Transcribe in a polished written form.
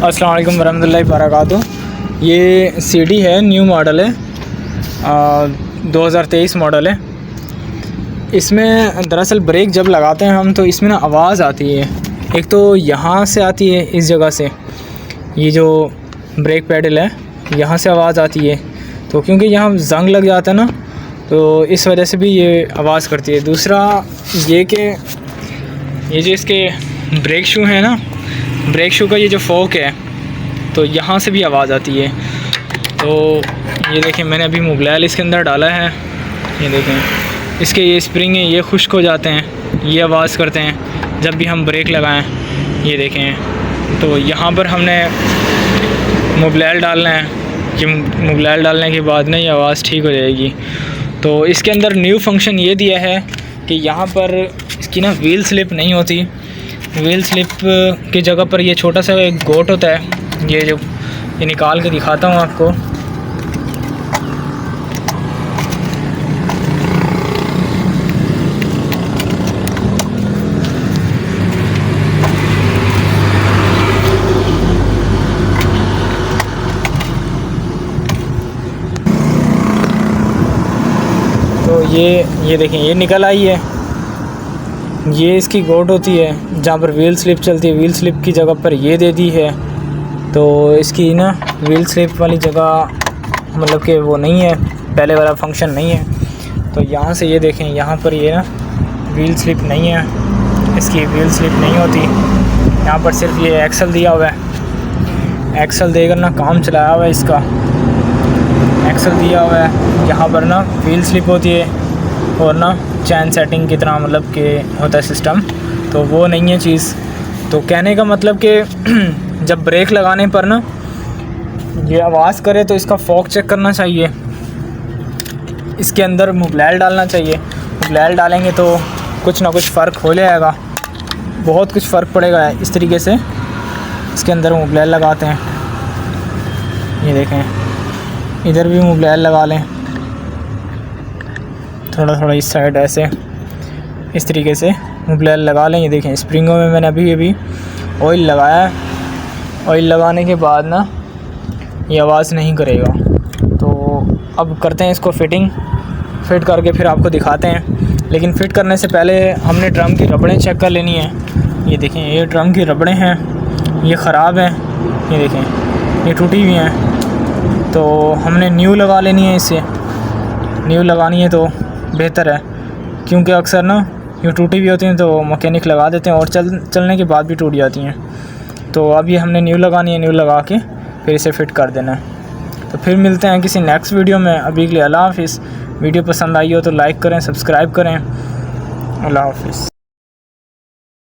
अस्सलाम वालेकुम वरहमतुल्लाहि वबरकातुहू। ये सीडी है, न्यू मॉडल है, 2023 मॉडल है। इसमें दरअसल ब्रेक जब लगाते हैं हम तो इसमें ना आवाज़ आती है। एक तो यहाँ से आती है, इस जगह से, ये जो ब्रेक पैडल है यहाँ से आवाज़ आती है। तो क्योंकि यहाँ जंग लग जाता है ना, तो इस वजह से भी ये आवाज़ करती है। दूसरा ये कि ये जो इसके ब्रेक शू है ना, ब्रेक शू का ये जो फोक है तो यहाँ से भी आवाज़ आती है। तो ये देखें, मैंने अभी मोबाइल इसके अंदर डाला है, ये देखें, इसके ये स्प्रिंग हैं, ये खुश्क हो जाते हैं, ये आवाज़ करते हैं जब भी हम ब्रेक लगाएं। ये देखें, तो यहाँ पर हमने मोबाइल डालना है कि मोबाइल डालने के बाद ना ये आवाज़ ठीक हो जाएगी। तो इसके अंदर न्यू फंक्शन ये दिया है कि यहाँ पर इसकी ना व्हील स्लिप नहीं होती। व्हील स्लिप की जगह पर ये छोटा सा एक गोट होता है, ये निकाल के दिखाता हूँ आपको। तो ये देखें, ये निकल आई है। ये इसकी गोट होती है जहाँ पर व्हील स्लिप चलती है। व्हील स्लिप की जगह पर ये दे दी है। तो इसकी ना व्हील स्लिप वाली जगह मतलब कि वो नहीं है, पहले वाला फंक्शन नहीं है। तो यहाँ से ये देखें, यहाँ पर ये ना व्हील स्लिप नहीं है, इसकी व्हील स्लिप नहीं होती। यहाँ पर सिर्फ ये एक्सल दिया हुआ है, एक्सल देकर ना काम चलाया हुआ है इसका, एक्सल दिया हुआ है। यहाँ पर ना व्हील स्लिप होती है और ना चैन सेटिंग की तरह मतलब कि होता है सिस्टम, तो वो नहीं है चीज़। तो कहने का मतलब कि जब ब्रेक लगाने पर ना ये आवाज़ करे तो इसका फोक चेक करना चाहिए, इसके अंदर मोबाइल डालना चाहिए। मोबाइल डालेंगे तो कुछ ना कुछ फ़र्क हो जाएगा, बहुत कुछ फ़र्क पड़ेगा। इस तरीके से इसके अंदर मोबाइल लगाते हैं, ये देखें, इधर भी मोबाइल लगा लें, थोड़ा थोड़ा इस साइड ऐसे, इस तरीके से मोबाइल लगा लें। ये देखें, स्प्रिंगों में मैंने अभी ऑयल लगाया है। ऑयल लगाने के बाद ना ये आवाज़ नहीं करेगा। तो अब करते हैं इसको फिट करके फिर आपको दिखाते हैं। लेकिन फ़िट करने से पहले हमने ड्रम की रबड़ें चेक कर लेनी है। ये देखें, ये ड्रम की रबड़ें हैं, ये ख़राब हैं, ये देखें, ये टूटी हुई हैं। तो हमने न्यू लगा लेनी है, इससे न्यू लगानी है तो बेहतर है, क्योंकि अक्सर ना ये टूटी भी होती हैं तो मैकेनिक लगा देते हैं और चलने के बाद भी टूट जाती हैं। तो अब ये हमने न्यू लगानी है, न्यू लगा के फिर इसे फ़िट कर देना है। तो फिर मिलते हैं किसी नेक्स्ट वीडियो में। अभी के लिए अल्लाह हाफ़िज़। वीडियो पसंद आई हो तो लाइक करें, सब्सक्राइब करें। अल्लाह हाफ़िज़।